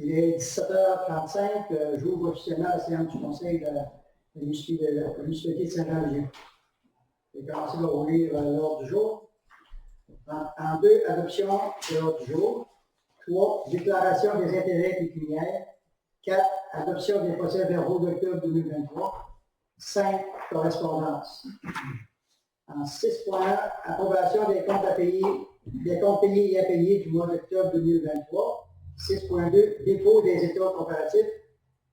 Il est 17h35. J'ouvre officiellement la séance du Conseil de la municipalité de Saint-Jean-de-Dieu. Je vais commencer par ouvrir l'ordre du jour. En 2, adoption de l'ordre du jour. 3, déclaration des intérêts pécuniaires. 4, adoption des procès-verbaux d'octobre 2023. 5, correspondance. En 6.1, approbation des comptes à payer, des comptes payés et à payer du mois d'octobre 2023. 6.2, dépôt des états comparatifs.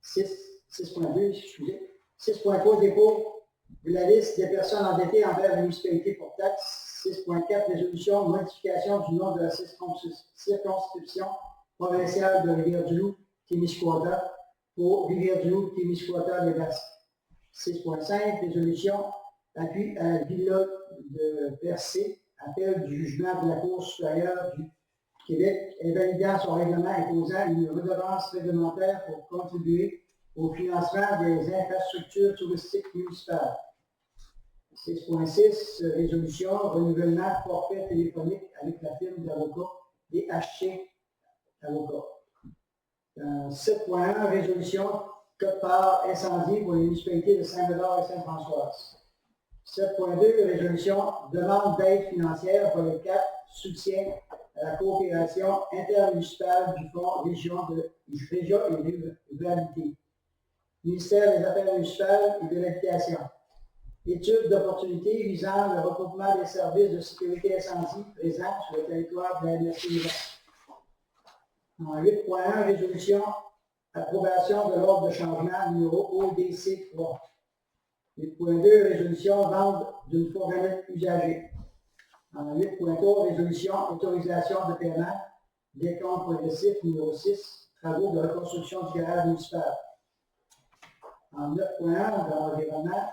6.2, excusez. 6.3, dépôt de la liste des personnes endettées envers la municipalité pour taxes. 6.4, résolution, modification du nom de la circonscription provinciale de Rivière-du-Loup, Témiscouata, pour Rivière-du-Loup, Témiscouata, les Basques. 6.5, résolution, appui à la villa de Percé, appel du jugement de la Cour supérieure du Québec, invalidant son règlement imposant une redevance réglementaire pour contribuer au financement des infrastructures touristiques municipales. 6.6, résolution, renouvellement forfait téléphonique avec la firme d'avocats DHC Avocats. 7.1, résolution, code-part incendie pour les municipalités de Saint-Médard et Sainte-Françoise. 7.2, résolution, demande d'aide financière pour le 4, soutien à la coopération intermunicipale du Fonds Région et Ruralité. Ministère des Affaires municipales et de l'Habitation. Étude d'opportunité visant le regroupement des services de sécurité incendie présents sur le territoire de la MSC. En 8.1, résolution, approbation de l'ordre de changement numéro ODC 3. 8.2, résolution, vente d'une fourgonnette usagée. En 8.3, résolution, autorisation de paiement, décompte progressif numéro 6, travaux de reconstruction du garage municipal. En 9.1, dans l'environnement,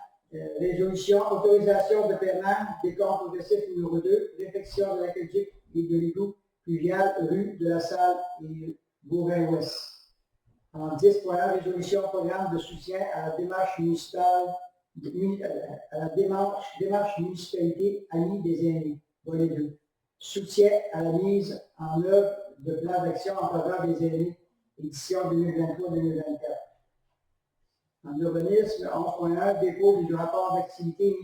résolution, autorisation de paiement, décompte progressif numéro 2, réfection de l'aqueduc et de l'égout pluvial rue de la Salle et Beauvais-Ouest. En 10.1, résolution, programme de soutien à la démarche municipale, à la démarche municipalité Amis des aînés, volet 2. Soutien à la mise en œuvre de plans d'action en faveur des aînés, édition 2023-2024. En urbanisme, 11.1, dépôt du rapport d'activité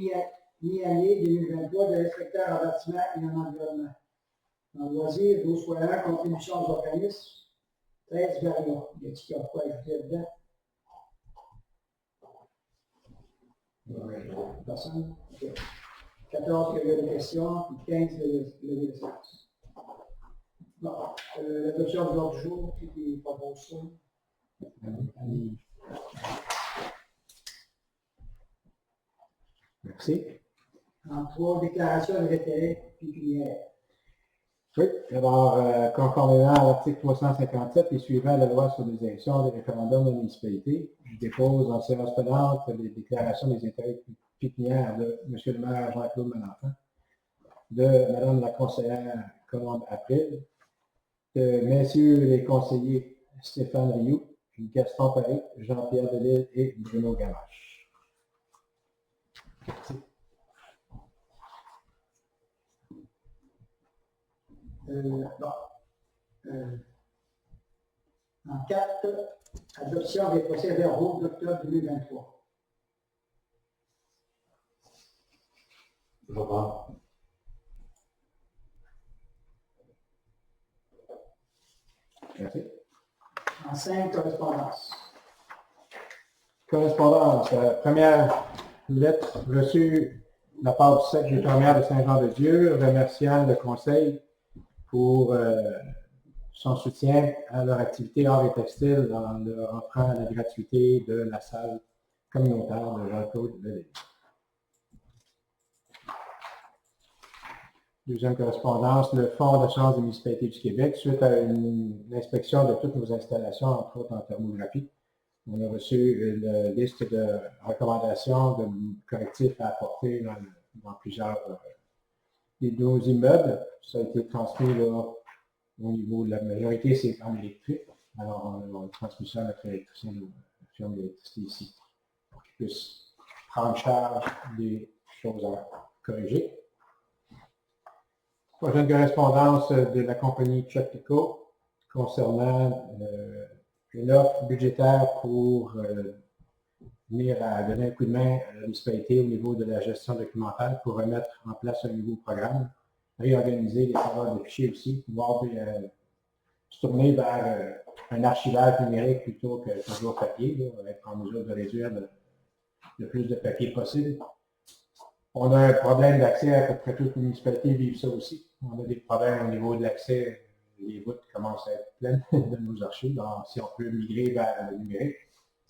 mi-année 2023 de l'inspecteur en bâtiment et en environnement. En loisirs, 12.1, contribution aux organismes, 13 variants. Y a-t-il quoi ajouter là-dedans? Personne? 14 qui avait des questions, puis 15 qui des séances. Bon, l'adoption de l'ordre du jour, qui propose ça. Merci. En 3, déclaration de référé pécuniaire. Oui, d'abord, conformément à l'article 357 et suivant la loi sur les élections des référendums de municipalité, je dépose en séance tenante les déclarations des intérêts pécuniaires de M. le maire Jean-Claude Malenfant, de Mme la conseillère Colombe April, de messieurs les conseillers Stéphane Rioux, Gaston Paris, Jean-Pierre Delisle et Bruno Gamache. Merci. En 4, adoption des procès-verbaux d'octobre 2023. Je vois. Merci. En 5, correspondance. Correspondance. Première lettre reçue de la part du cercle des fermières de Saint-Jean-de-Dieu, remerciant le conseil pour son soutien à leur activité art et textile en leur offrant la gratuité de la salle communautaire de Jean-Claude Delisle. Deuxième correspondance, le Fonds d'assurance des municipalités du Québec, suite à une inspection de toutes nos installations, entre autres en thermographie. On a reçu une liste de recommandations de correctifs à apporter dans plusieurs de nos immeubles. Ça a été transmis là, au niveau de la majorité, c'est en électrique. Alors, on a transmis ça à notre électricien, la firme d'électricité ici, pour qu'il puisse prendre charge des choses à corriger. Prochaine correspondance de la compagnie Chaptico concernant une offre budgétaire pour venir à donner un coup de main à la municipalité au niveau de la gestion documentaire pour remettre en place un nouveau programme, réorganiser les serveurs de fichiers aussi, pouvoir se tourner vers un archivage numérique plutôt que toujours papier, là, être en mesure de réduire le plus de papier possible. On a un problème d'accès, à peu près toutes les municipalités vivent ça aussi. On a des problèmes au niveau de l'accès. Les routes commencent à être pleines de nos archives. Donc, si on peut migrer vers le numérique,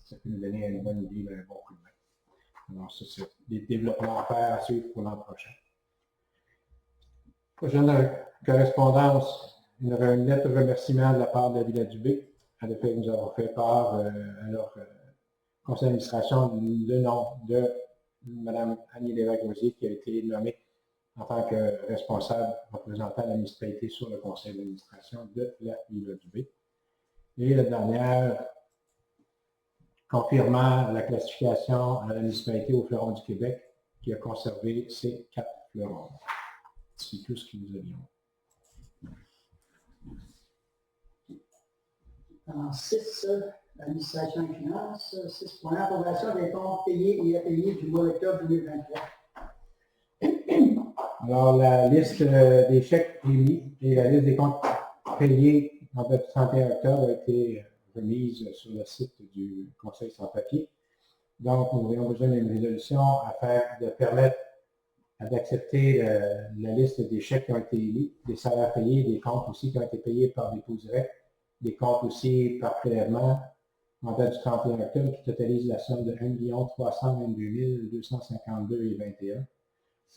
ça peut nous donner une bonne idée, un bon coup de main. Alors, ça, c'est des développements à faire, à suivre pour l'an prochain. Prochaine correspondance, il y aurait une lettre de remerciement de la part de la Villa Dubé, à l'effet que nous avons fait part à leur conseil d'administration le nom de Mme Annie Lévesque-Rosier, qui a été nommée en tant que responsable représentant la municipalité sur le conseil d'administration de la Villa Dubé. Et la dernière, confirmant la classification à la municipalité au fleuron du Québec, qui a conservé ses 4 fleurons. C'est tout ce que nous avions. En 6, administration et finances, 6 points, approbation des comptes payés et impayés du mois d'octobre 2023. Alors, la liste des chèques émis et la liste des comptes payés en date du 31 octobre a été remise sur le site du Conseil sans papier. Donc, nous avons besoin d'une résolution afin de permettre d'accepter la liste des chèques qui ont été émis, des salaires payés, des comptes aussi qui ont été payés par dépôt direct, des comptes aussi par prélèvement en date du 31 octobre qui totalise la somme de 1 322 252,21.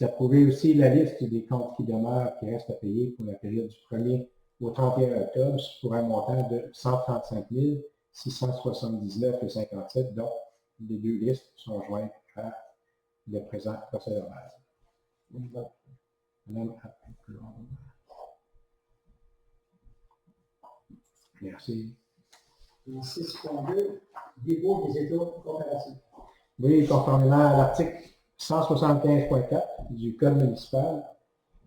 D'approuver aussi la liste des comptes qui demeurent, qui restent à payer pour la période du 1er au 31 octobre pour un montant de 135 679,57, dont les 2 listes sont jointes à le présent procès-verbal. Merci. 6.2, dépôt des états coopératifs. Oui, conformément à l'article 175.4 du Code municipal,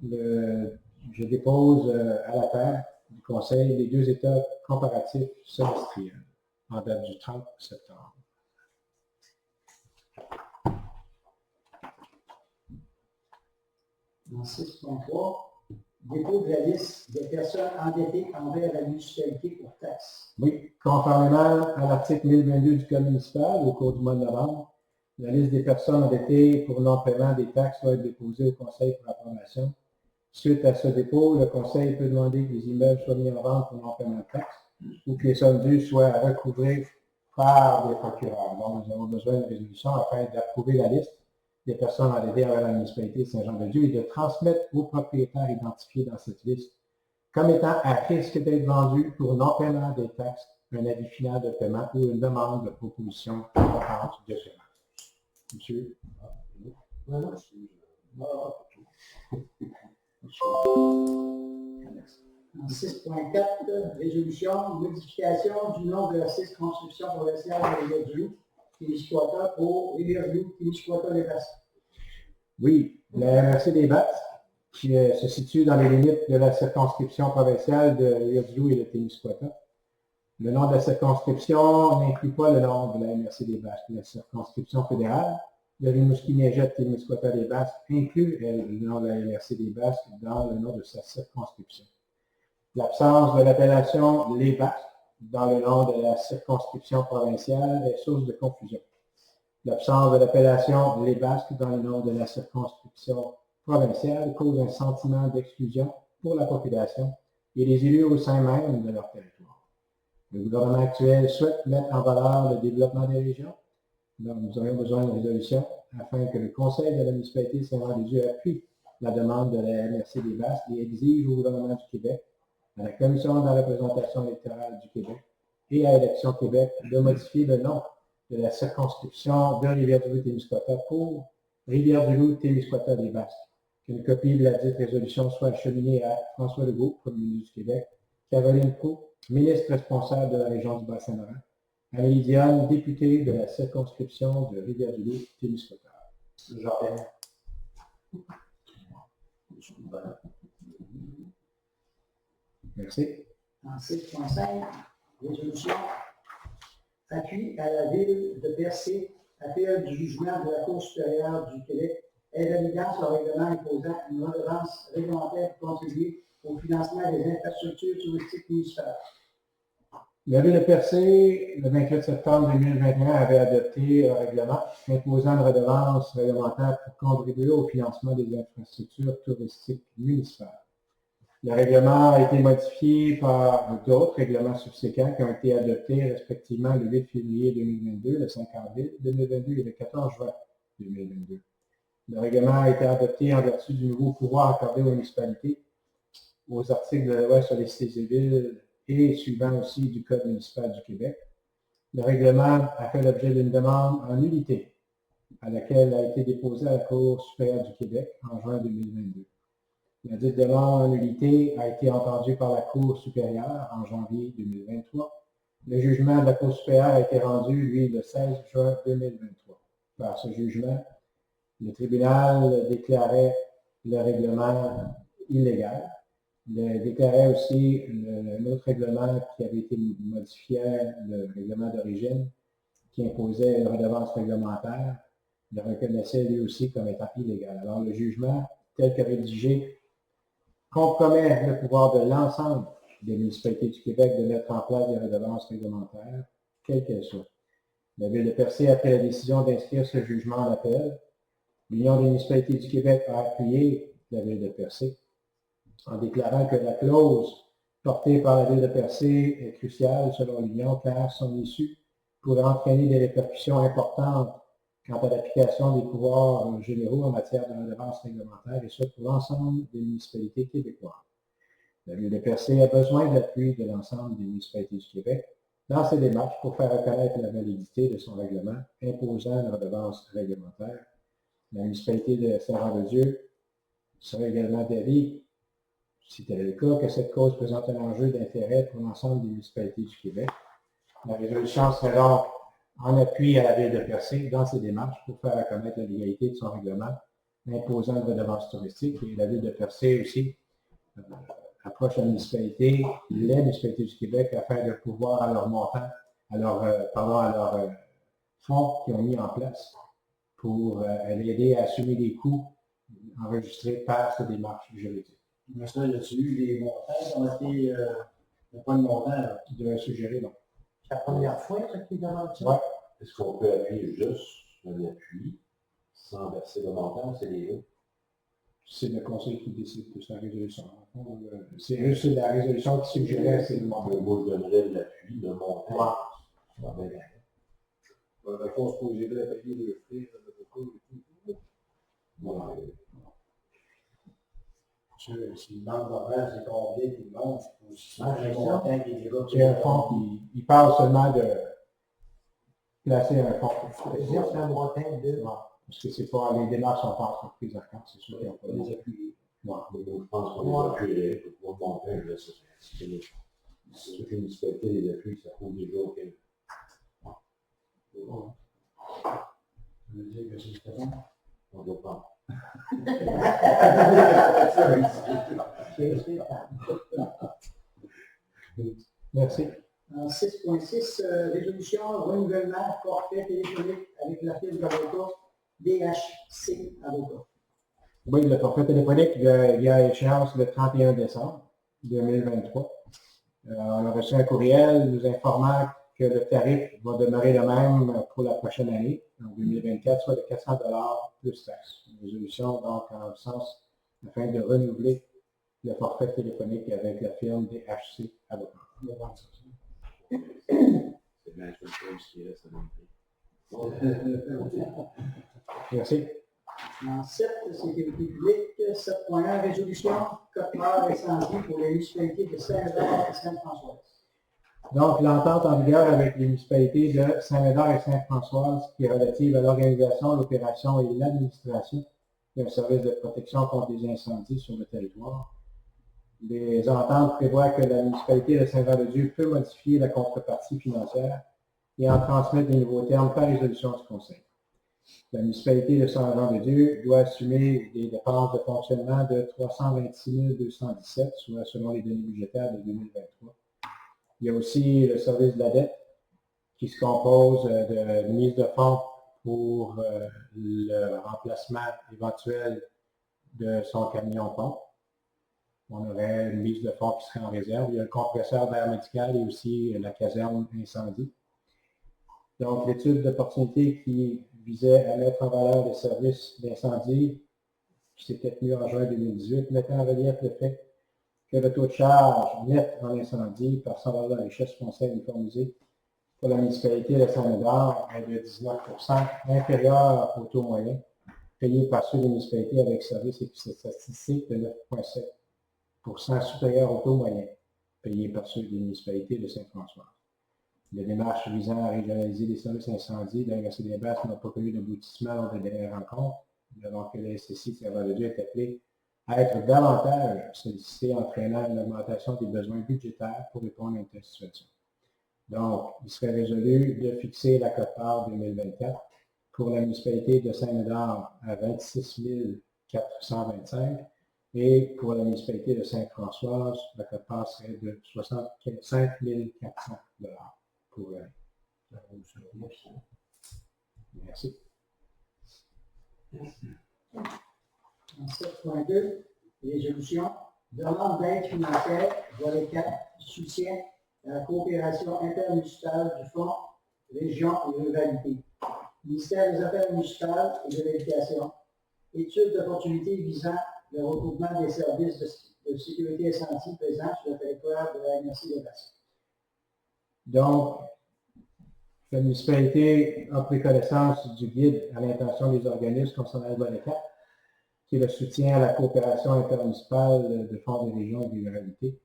je dépose à la table du Conseil les 2 états comparatifs semestriels en date du 30 septembre. En 6.3, dépôt de la liste des personnes endettées envers la municipalité pour taxes. Oui, conformément à l'article 1022 du Code municipal, au cours du mois de novembre, la liste des personnes endettées pour non-paiement des taxes doit être déposée au Conseil pour approbation. Suite à ce dépôt, le Conseil peut demander que les immeubles soient mis en vente pour non-paiement de taxes ou que les sommes dues soient recouvrées par des procureurs. Donc, nous avons besoin d'une résolution afin d'approuver la liste des personnes endettées envers la municipalité de Saint-Jean-de-Dieu et de transmettre aux propriétaires identifiés dans cette liste comme étant à risque d'être vendus pour non-paiement des taxes, un avis final de paiement ou une demande de proposition de vente de paiement. Monsieur? En 6.4, résolution, modification du nom de la circonscription provinciale de Rivière-du-Loup, Témiscouata pour Rivière-du-Loup, Témiscouata-les-Basques. Oui, la MRC des Basques, qui se situe dans les limites de la circonscription provinciale de Rivière-du-Loup et de Témiscouata. Le nom de la circonscription n'inclut pas le nom de la MRC des Basques. La circonscription fédérale de Rimouski-Neigette-Témiscouata-les-Basques inclut le nom de la MRC des Basques dans le nom de sa circonscription. L'absence de l'appellation Les Basques dans le nom de la circonscription provinciale est source de confusion. L'absence de l'appellation Les Basques dans le nom de la circonscription provinciale cause un sentiment d'exclusion pour la population et les élus au sein même de leur territoire. Le gouvernement actuel souhaite mettre en valeur le développement des régions. Donc, nous aurions besoin d'une résolution afin que le Conseil de la municipalité de Saint-Jean-de-Dieu appuie la demande de la MRC des Basques et exige au gouvernement du Québec, à la Commission de la représentation électorale du Québec et à Élections Québec de modifier le nom de la circonscription de Rivière-du-Loup-Témiscouata pour Rivière-du-Loup-Témiscouata-les-Basques. Qu'une copie de la dite résolution soit acheminée à François Legault, Premier ministre du Québec, Caroline Proulx, ministre responsable de la région du Bas-Saint-Laurent, Amélie Dionne, députée de la circonscription de Rivière-du-Loup-Témiscouata. Jardin. Merci. En 6.5, résolution, Appui à la ville de Percé, appel du jugement de la Cour supérieure du Québec, est d'évidence le règlement imposant une redevance réglementaire pour contribuer au financement des infrastructures touristiques municipales. La Ville de Percé, le 28 septembre 2021, avait adopté un règlement imposant une redevance réglementaire pour contribuer au financement des infrastructures touristiques municipales. Le règlement a été modifié par d'autres règlements subséquents qui ont été adoptés respectivement le 8 février 2022, le 5 avril 2022 et le 14 juin 2022. Le règlement a été adopté en vertu du nouveau pouvoir accordé aux municipalités, aux articles de la loi sur les cités et villes et suivant aussi du Code municipal du Québec. Le règlement a fait l'objet d'une demande en nullité à laquelle a été déposée à la Cour supérieure du Québec en juin 2022. La dite demande en nullité a été entendue par la Cour supérieure en janvier 2023. Le jugement de la Cour supérieure a été rendu, lui, le 16 juin 2023. Par ce jugement, le tribunal déclarait le règlement illégal. Il déclarait aussi un autre règlement qui avait été modifié, le règlement d'origine, qui imposait une redevance réglementaire, le reconnaissait lui aussi comme étant illégal. Alors le jugement, tel que rédigé, compromet le pouvoir de l'ensemble des municipalités du Québec de mettre en place des redevances réglementaires, quelles qu'elles soient. La Ville de Percé a pris la décision d'inscrire ce jugement en appel. L'Union des municipalités du Québec a appuyé la Ville de Percé en déclarant que la clause portée par la Ville de Percé est cruciale selon l'Union car son issue pourrait entraîner des répercussions importantes quant à l'application des pouvoirs généraux en matière de redevance réglementaire et ce pour l'ensemble des municipalités québécoises. La Ville de Percé a besoin de l'appui de l'ensemble des municipalités du Québec dans ses démarches pour faire reconnaître la validité de son règlement imposant une redevance réglementaire. La municipalité de Saint-Jean-de-Dieu serait également d'avis, si tel est le cas, que cette cause présente un enjeu d'intérêt pour l'ensemble des municipalités du Québec. La résolution serait donc en appui à la Ville de Percé dans ses démarches pour faire reconnaître la légalité de son règlement imposant une redevance touristique. Et la Ville de Percé aussi approche la municipalité, les municipalités du Québec, afin de pouvoir à leur montant, à leur fonds qu'ils ont mis en place pour l'aider à assumer les coûts enregistrés par cette démarche juridique. Mais ça, y a-t-il eu des montants? Il n'y a pas de montant, là. Il devrait suggérer, non. C'est la première fois qu'il demande ça? Oui. Est-ce qu'on peut appuyer juste un appui sans verser de montant? C'est les deux. C'est le conseil qui décide de sa résolution. C'est juste la résolution qui suggérait, c'est le montant. Moi, je donnerais l'appui, le montant. Ouais. La force posée à payer le frais, S'il manque d'argent, c'est combien qu'il manque? C'est un fonds qui parle seulement de placer un fonds. C'est un montant de... Parce que c'est pas, les démarches sont pas entreprises encore, c'est sûr qu'ils n'ont pas les appuyer. Je pense qu'on les appuierait pour le montant, je laisse ça. Si toutes les municipalités les appuient, ça coûte déjà au Québec. Je veux dire que c'est ça. On doit pas. Merci. En 6.6, résolution, renouvellement, forfait téléphonique avec la firme d'avocat DHC Avocat. Oui, le forfait téléphonique, il y a échéance le 31 décembre 2023. On a reçu un courriel nous informant que le tarif va demeurer le même pour la prochaine année, en 2024, soit de 400 $ plus taxes. Une résolution, donc, en sens, afin de renouveler le forfait téléphonique avec la firme DHC Avocat. C'est bien la chose qui reste à montrer. Merci. En 7, sécurité publique, 7.1, résolution, code-barre incendie pour les municipalités de Saint-Médard et Sainte-Françoise. Donc, l'entente en vigueur avec les municipalités de Saint-Médard et Sainte-Françoise qui est relative à l'organisation, l'opération et l'administration d'un service de protection contre les incendies sur le territoire. Les ententes prévoient que la municipalité de Saint-Jean-de-Dieu peut modifier la contrepartie financière et en transmettre des nouveaux termes par résolution du Conseil. La municipalité de Saint-Jean-de-Dieu doit assumer des dépenses de fonctionnement de 326 217, soit selon les données budgétaires de 2023. Il y a aussi le service de la dette qui se compose de mise de fonds pour le remplacement éventuel de son camion-pompe. On aurait une mise de fonds qui serait en réserve. Il y a le compresseur d'air médical et aussi la caserne incendie. Donc, l'étude d'opportunité qui visait à mettre en valeur les services d'incendie, qui s'était tenue en juin 2018, mettait en relief le fait que le taux de charge net en incendie par 100 $ de la richesse foncière uniformisée pour la municipalité de Saint-Médard est de 19%, inférieur au taux moyen payé par ceux des municipalités avec service et statistique de 9,7%, supérieur au taux moyen payé par ceux des municipalités de Saint-François. Les démarches visant à régionaliser les services incendies de la Université des Basses n'ont pas connu d'aboutissement lors des dernières rencontres, alors que le SCI Saint-Jean-de-Dieu est appelé à être davantage sollicité, entraînant une augmentation des besoins budgétaires pour répondre à une telle situation. Donc, il serait résolu de fixer la quote-part 2024 pour la municipalité de Saint-Médard à 26 425 et pour la municipalité de Sainte-Françoise, la quote-part serait de 65 400 $ pour l'année. Merci. En 7.2, résolution, demande d'aide financière, volet 4, soutien à la coopération intermunicipale du Fonds Région et Ruralité. Ministère des Affaires municipales et de l'Éducation. Étude d'opportunité visant le regroupement des services de sécurité incendie présents sur le territoire de la MRC des Basses. Donc, la municipalité a pris connaissance du guide à l'intention des organismes concernant le volet 4, qui est le soutien à la coopération intermunicipale de fonds de région et de ruralité.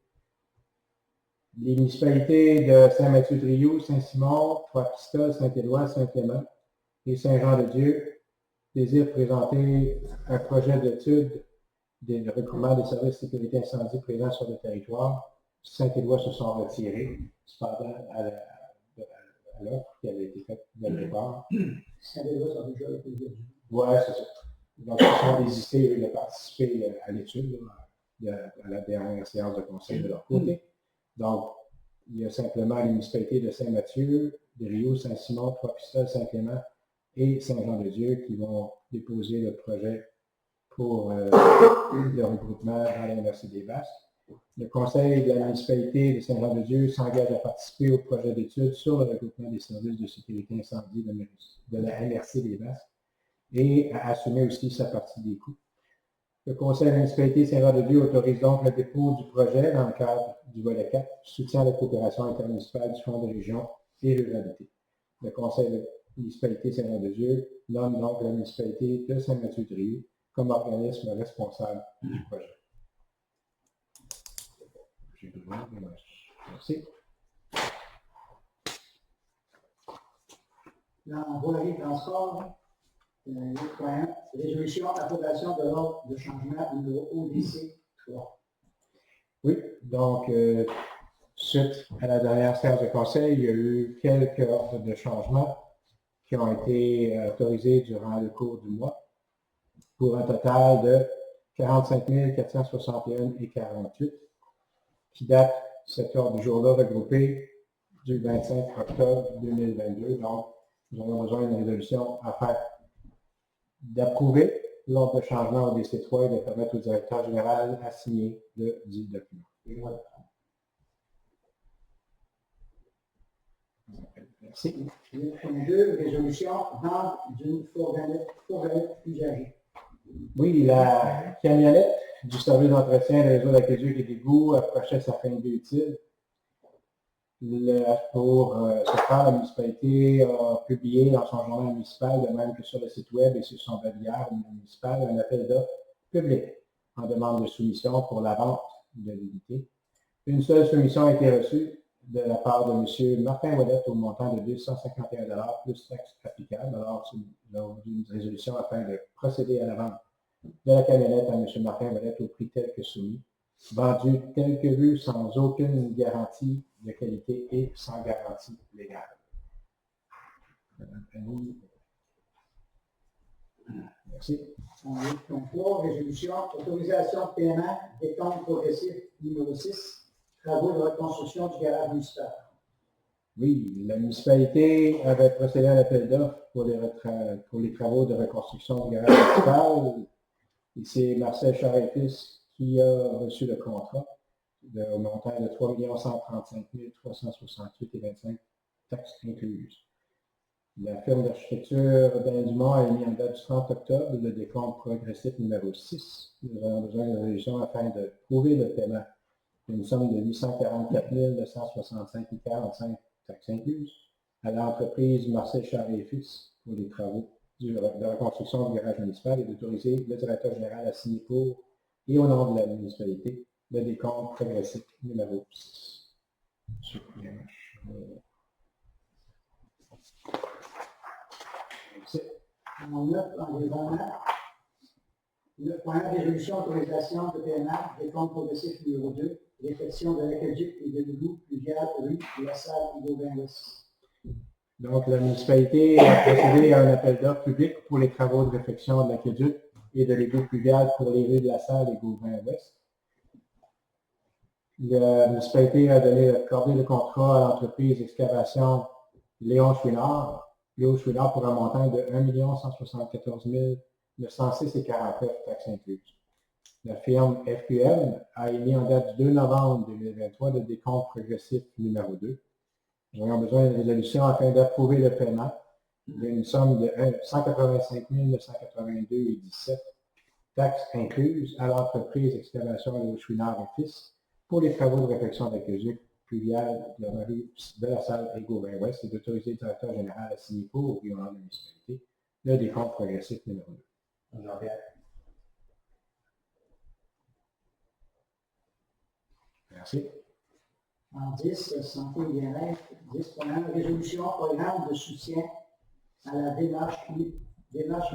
Les municipalités de Saint-Mathieu-Drioux, Saint-Simon, Trois-Pistoles, Saint-Éloi, Saint-Clément et Saint-Jean-de-Dieu désirent présenter un projet d'étude de regroupement des services de sécurité incendie présents sur le territoire. Saint-Éloi se sont retirés, cependant, à l'offre qui avait été faite dès le départ. Saint-Éloi, ça a déjà été dit. Oui, c'est ça. Donc, ils sont désistés de participer à l'étude, à la dernière séance de conseil de leur côté. Donc, il y a simplement les municipalités de Saint-Mathieu, de Rio, Saint-Simon, Trois-Pistoles, Saint-Clément et Saint-Jean-de-Dieu qui vont déposer le projet pour le regroupement à l'Université des Basses. Le conseil de la municipalité de Saint-Jean-de-Dieu s'engage à participer au projet d'étude sur le regroupement des services de sécurité incendie de la MRC des Basses et à assumer aussi sa partie des coûts. Le conseil de la municipalité Saint-Jean-de-Dieu autorise donc le dépôt du projet dans le cadre du volet 4, soutien à la coopération intermunicipale du Fonds de région et ruralité. Le conseil de la municipalité Saint-Jean-de-Dieu nomme donc la municipalité de Saint-Mathieu-Drioux comme organisme responsable du projet. Merci. Dans volet transport, résolution approbation de l'ordre de changement numéro ODC 3. Oui, donc, suite à la dernière séance de conseil, il y a eu quelques ordres de changement qui ont été autorisés durant le cours du mois pour un total de 45 461,48 qui date cet ordre du jour-là regroupé du 25 octobre 2022. Donc, nous avons besoin d'une résolution afin d'approuver l'ordre de changement au DC3 et de permettre au directeur général à signer le dit document. Merci. 2. Résolution vente d'une fourgonnette usagée. Oui, la camionnette du service d'entretien des réseaux d'aqueduc et d'égouts approchait sa fin de vie utile. Pour ce faire, la municipalité a publié dans son journal municipal, de même que sur le site web et sur son babillard municipal, un appel d'offres public en demande de soumission pour la vente de l'unité. Une seule soumission a été reçue de la part de M. Martin Ouellette au montant de 251 $ plus taxes applicables. Alors, c'est une résolution afin de procéder à la vente de la camionnette à M. Martin Ouellette au prix tel que soumis, vendu tel que vu, sans aucune garantie de qualité et sans garantie légale. Merci. 3. Résolution autorisation de paiement décompte progressif numéro 6, travaux de reconstruction du garage municipal. Oui, la municipalité avait procédé à l'appel d'offres pour les travaux de reconstruction du garage municipal. Et c'est Marcel Charest et Fils qui a reçu le contrat au montant de 3 135 368,25 taxes incluses. La firme d'architecture d'Alain Dumont a émis en date du 30 octobre le décompte progressif numéro 6. Nous avons besoin de résolution afin de prouver le paiement d'une somme de 844 265,45 taxes incluses à l'entreprise Marcel Charest et Fils pour les travaux de reconstruction du garage municipal et d'autoriser le directeur général à signer pour et au nom de la municipalité le décompte progressif numéro 6. En 9, environnement. 9.1, résolution, autorisation de paiement, décompte progressif numéro 2, réfection de l'aqueduc et de l'égout pluvial rue de la salle Hugo-Vingus. Donc, la municipalité a procédé à un appel d'offres public pour les travaux de réfection de l'aqueduc et de l'égout pluvial pour les rues de la salle et Gauvin-Ouest. La municipalité a accordé le contrat à l'entreprise Excavation Léon Chouinard pour un montant de 1 174 906,49 taxes incluses. La firme FQM a émis en date du 2 novembre 2023 le décompte progressif numéro 2. Nous avons besoin d'une résolution afin d'approuver le paiement d'une somme de 185 982,17 taxes incluses à l'entreprise Excavation Léon Chouinard et Fils pour les travaux de réfection d'aqueduc pluvial de la rue de la salle et Gauvin-Ouest et d'autoriser le directeur général à signer pour et au nom de la municipalité le décompte progressif numéro 2. Merci. En 10, santé et bien-être. 10.1, résolution, programme de soutien à la démarche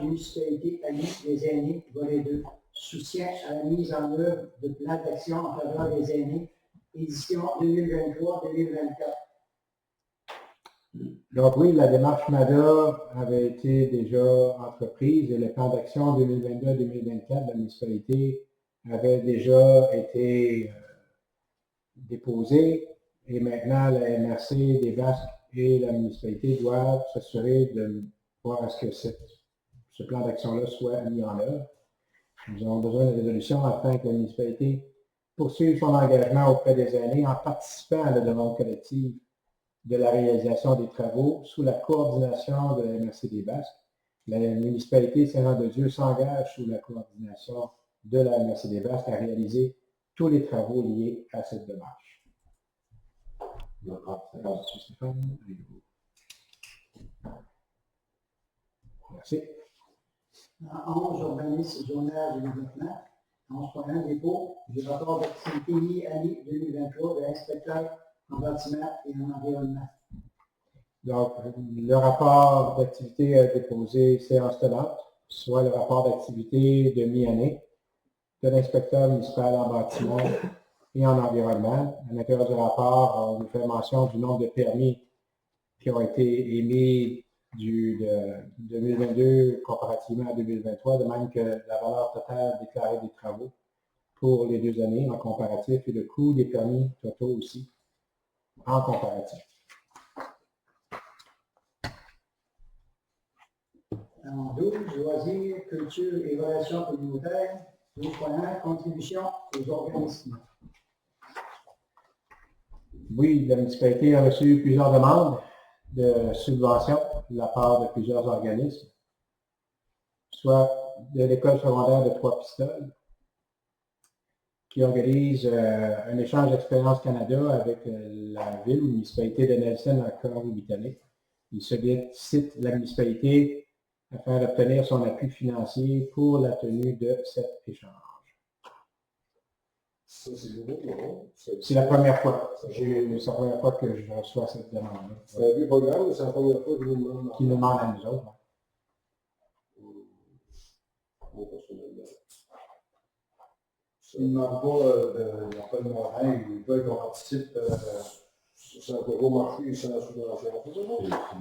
municipalité amis des aînés, volet 2. Soutien à la mise en œuvre de plans d'action en faveur des aînés, édition 2023-2024. Donc oui, la démarche MADA avait été déjà entreprise et le plan d'action 2022-2024 de la municipalité avait déjà été déposé et maintenant la MRC des Basques et la municipalité doivent s'assurer de voir à ce que ce plan d'action-là soit mis en œuvre. Nous avons besoin de résolution afin que la municipalité poursuive son engagement auprès des aînés en participant à la demande collective de la réalisation des travaux sous la coordination de la MRC des Basques. La municipalité Saint-Jean-de-Dieu s'engage sous la coordination de la MRC des Basques à réaliser tous les travaux liés à cette démarche. Merci Stéphane. Merci. En 11, urbanisme, zonage et développement. 11.1, dépôt du rapport d'activité mi-année 2023 de l'inspecteur en bâtiment et en environnement. Donc, le rapport d'activité a déposé séance tenante, soit le rapport d'activité de mi-année de l'inspecteur municipal en bâtiment et en environnement. À l'intérieur du rapport, on nous fait mention du nombre de permis qui ont été émis de 2022 comparativement à 2023, de même que la valeur totale déclarée des travaux pour les 2 années en comparatif et le coût des permis totaux aussi en comparatif. En 12, loisirs, culture et relations communautaires. 12.1, contribution aux organismes. Oui, la municipalité a reçu plusieurs demandes de subventions de la part de plusieurs organismes, soit de l'école secondaire de Trois-Pistoles, qui organise un échange d'expérience Canada avec la ville ou municipalité de Nelson en Colombie-Britannique. Il sollicite la municipalité afin d'obtenir son appui financier pour la tenue de cet échange. Ça, c'est nouveau, non? C'est la première fois. C'est la première fois que je reçois cette demande-là. C'est un vieux programme, c'est la première fois que je vous demande. Qui nous demande à nous autres. Moi, personnellement. Il ne demande pas, il n'y a pas de montagne, ils veulent qu'on participe. C'est un gros marché sans subvention. C'est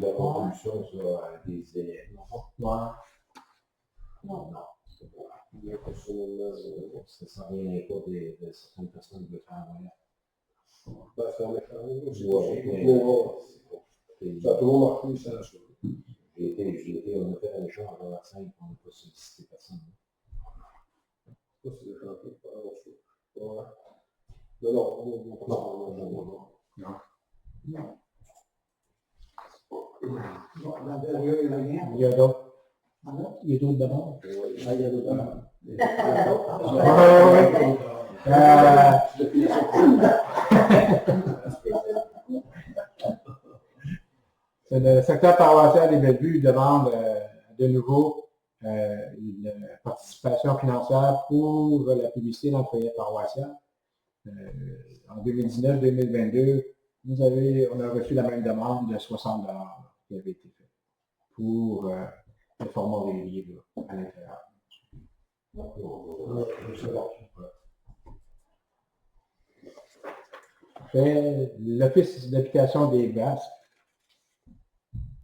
de la contribution sur des élèves. Ouais. Non. Moi, personnellement, ça ne vient pas de certaines personnes qui veulent faire un voyage. Ben, faire les familles, c'est pas été. Ça a toujours marqué, ça. On a fait un échange à la scène, on n'a pas sollicité personne. Ça, c'est le chantier, pas grave, ça. Ouais. Non. Bon, dans le lieu, il y a rien. Il y a d'autres. Alors, Il y a d'autres demandes. Ah, il y a d'autres demandes. Le secteur paroissial des Bellevues demande de nouveau une participation financière pour la publicité dans le foyer paroissial. En 2019-2022, on a reçu la même demande de 60 $ qui avait été faite pour le format régulier là, à l'intérieur. L'Office d'application des Basques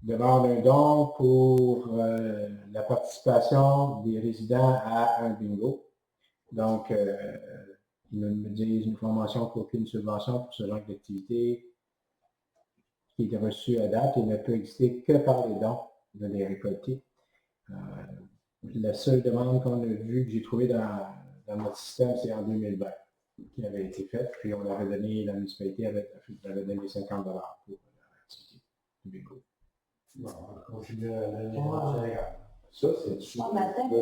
demande un don pour la participation des résidents à un bingo. Donc, ils me disent une formation pour aucune subvention pour ce genre d'activité qui est reçue à date et ne peut exister que par les dons de les récolter. La seule demande qu'on a vue, que j'ai trouvée dans notre système, c'est en 2020 qui avait été faite. Puis on avait donné, la municipalité avait donné 50 $ pour l'activité du bingo. Non, on continue à l'année. Ça, c'est Ce matin, là,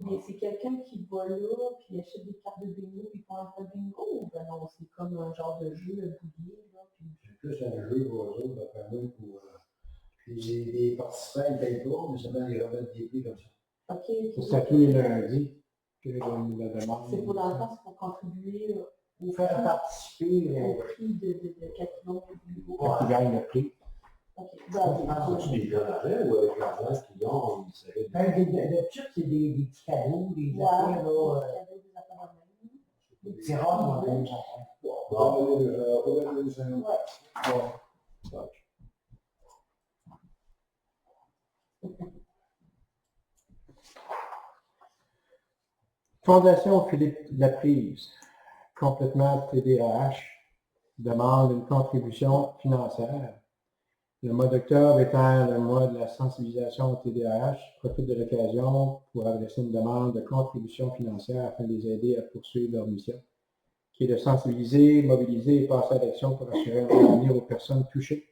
mais c'est quelqu'un qui va là, puis il achète des cartes de bingo, puis prend un bingo, ou ben non, c'est comme un genre de jeu, un boulier, là, puis... C'est plus un jeu pour eux autres, d'après moi, pour... Puis les participants, ils payent pas, mais seulement ils remettent des prix comme ça. OK. C'est à tous les lundis que la demande. C'est pour dans le fond, c'est pour contribuer vous faire participer. au prix de 4 kilos de bingo. Quand ils gagnent le prix. OK. tu les donnes l'argent ou avec l'argent qu'ils ont, ils seraient. D'habitude, c'est des petits cadeaux, des affaires, là, des petits rôles, des affaires. On va donner des gens. Fondation Philippe Laprise, complètement TDAH, demande une contribution financière. Le mois d'octobre étant le mois de la sensibilisation au TDAH, profite de l'occasion pour adresser une demande de contribution financière afin de les aider à poursuivre leur mission, qui est de sensibiliser, mobiliser et passer à l'action pour assurer un avenir aux personnes touchées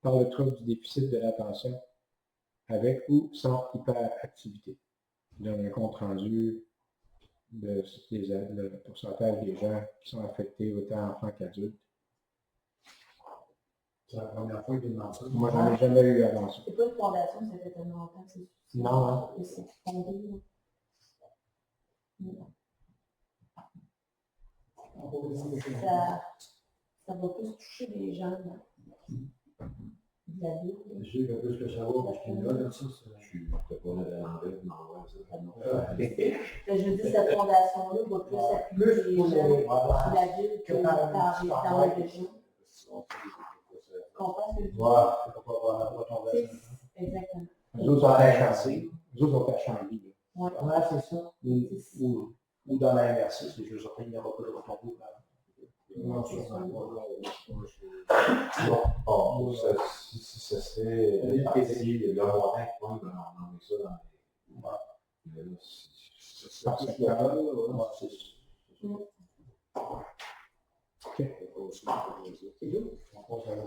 par le trouble du déficit de l'attention, avec ou sans hyperactivité. Dans un compte rendu le pourcentage des gens qui sont affectés, autant enfants qu'adultes. C'est la première fois qu'ils demandent ça. Moi, j'en ai jamais eu avant ça. C'est pas une fondation, ça fait tellement longtemps que c'est... Non, hein. C'est fondé, là. Ça va plus toucher les gens, là. De la ville. C'est sûr que plus que ça va, parce qu'il y a là, ça, c'est... Je suis pas là dans le m'envoie ça. Je dis cette fondation-là va plus appuyer les gens de la ville que dans la région. Tu comprends ce que je veux dire? Ouais, c'est pas tomber. Exactement. Nous autres, on est à Chambly. Nous autres, on est à Chambly. Ouais. Ouais, c'est ça. Ou dans la MRC, c'est juste qu'il n'y aura pas de retombées. Non, c'est ça. Bon, si ça serait parti, le montant qui pointe, on met ça dans les...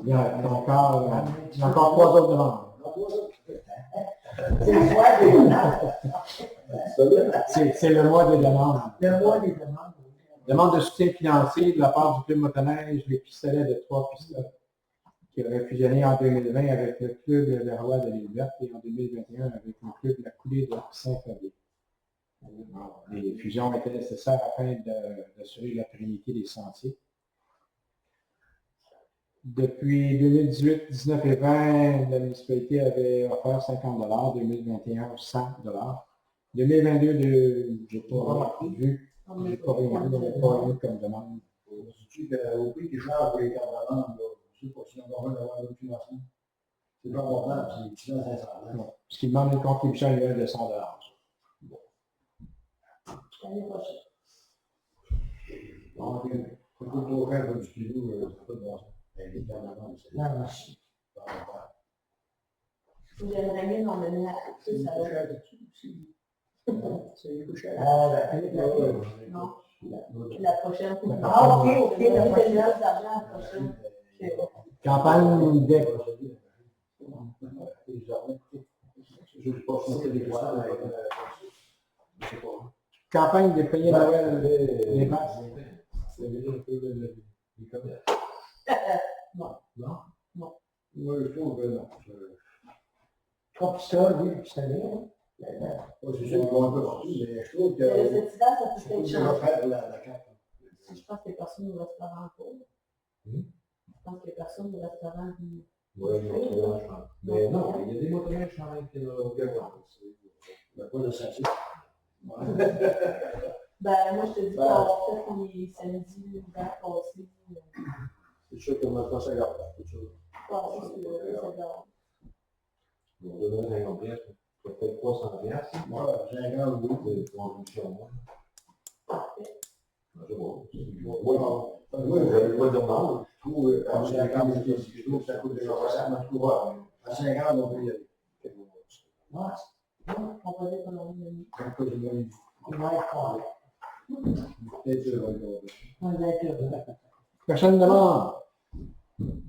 Il y a encore 3 autres demandes. C'est le mois des demandes. C'est le mois des demandes. Le mois des demandes. Demande de soutien financier de la part du club motoneige Les Pistolets de 3 pistolets, qui aurait fusionné en 2020 avec le club de la Roi de l'Île Verte et en 2021 avec le club de la Coulée de Saint-Fabien. Les fusions étaient nécessaires afin d'assurer la pérennité des sentiers. Depuis 2018, 19 et 20, la municipalité avait offert 50 $, 2021, 100 $. 2022, je n'ai pas vu, je n'ai pas vu comme demande. Au prix qu'ils chargent pour les cartes de demande, je ne sais pas si on va avoir un financement. C'est pas important, c'est 500 $. Ce qui demande une contribution annuelle de 100 $. L'année prochaine. Faut que tu faire du kilo, c'est pas de bon sens. Les cartes de demande, c'est... Non, merci. J'aimerais mieux m'en donner à C'est tous une à l'autre. couchette dessus aussi. C'est une couchette. Ah, ben, Philippe, là, Non, la prochaine. Ah, ok, la prochaine d'argent, la prochaine. Campagne des Je pense que c'est des droits, campagne des payés Noël des masses. Non. Non? Moi, je trouve que non. Trois pistoles, oui, pistolet. C'est sûr qu'ils vont un peu partout, mais je trouve que Mais le cet hiver, ça peut c'est peut-être déjà changer. faire la carte. Je pense que personne au restaurant pour. Hmm? Je pense que personne au restaurant qui. Oui, mais non, il y a des motoneiges quand même qui ont Mais pas de sachet. Ben, moi, je te dis qu'on va faire les samedis, l'hiver passé. C'est sûr que maintenant, ça garde pas. C'est sûr. Passé sur le restaurant. On devrait 50 pièces, peut-être 300 pièces. Moi, j'ai un grand goût. C'est contribution, moi. Parfait. Je sais pas. Moi, Moi, je vais pas dire non. je trouve, à 50, je trouve que ça coûte déjà 60, mais je trouve à 50, on peut y aller. On va dire qu'on a une amie. Un peu de bonne On va être content. Peut-être que ça va être On va être heureux. Prochaine demande.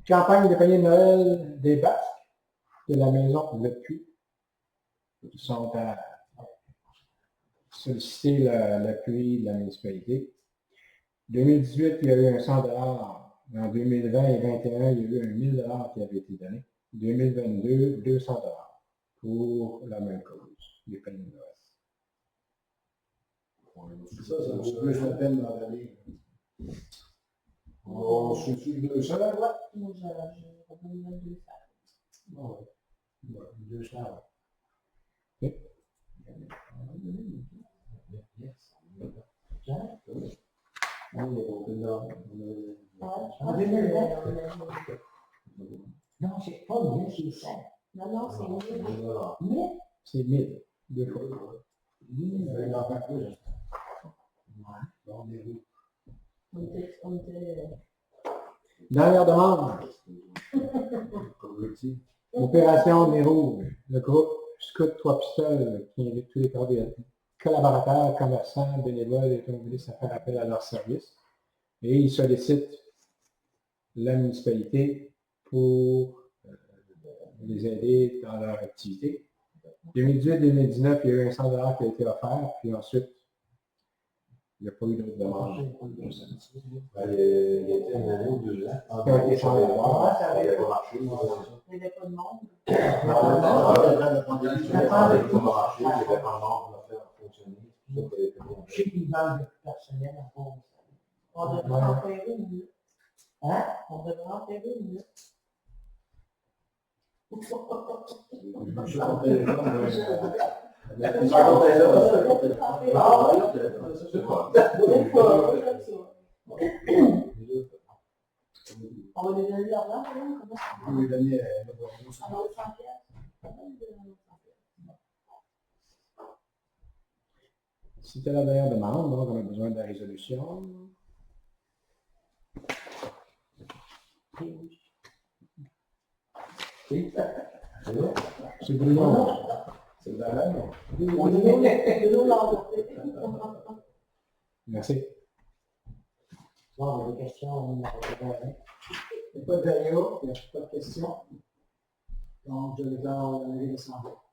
Campagne des payés de Noël des Basques de la maison Le Puy. Ils sont à solliciter l'appui de la municipalité. 2018, il y a eu un 100 $. En 2020 et 2021, il y a eu un 1000 $ qui avait été donné. 2022, 200 $ pour la même cause, les payés de Noël. Ça vaut plus la peine d'en donner. On se suit 200, là? Moi, je redonne le 200. Ouais. 200. En 2020, non, c'est pas 1000 qui est 5. Non, non, c'est 1000. Mais, C'est 1000, deux fois. Il en fait plus. Dans des roues. on était. Dernière demande. Opération Nez Rouges. Le groupe Scout 3 Pistoles qui invite tous les collaborateurs, commerçants, bénévoles et automobilistes à faire appel à leur service. Et ils sollicitent la municipalité pour les aider dans leur activité. 2018-2019, il y a eu un 100 $ qui a été offert, puis ensuite, il n'y a pas eu d'autres demandes. Il y a été une année ou 2 ans. Ça a été changé. Ça n'avait pas marché. Il n'y avait pas de monde. Ça n'avait pas marché, il n'y avait pas de monde pour faire fonctionner. Je sais qu'il manque de personnel à fond. On devrait en faire une minute. Hein? On devrait en faire une minute. Je suis au téléphone. On va lui donner de l'argent, comment ça On lui donner le va? On va 100 pièces. C'était la dernière demande, donc on a besoin de la résolution. C'est brillant. C'est de la même. De l'eau l'emporter. Merci. Bon, des questions, on a répondu. Il n'y a pas de période, il n'y a pas de questions. Donc, je déclare la levée des 100 $.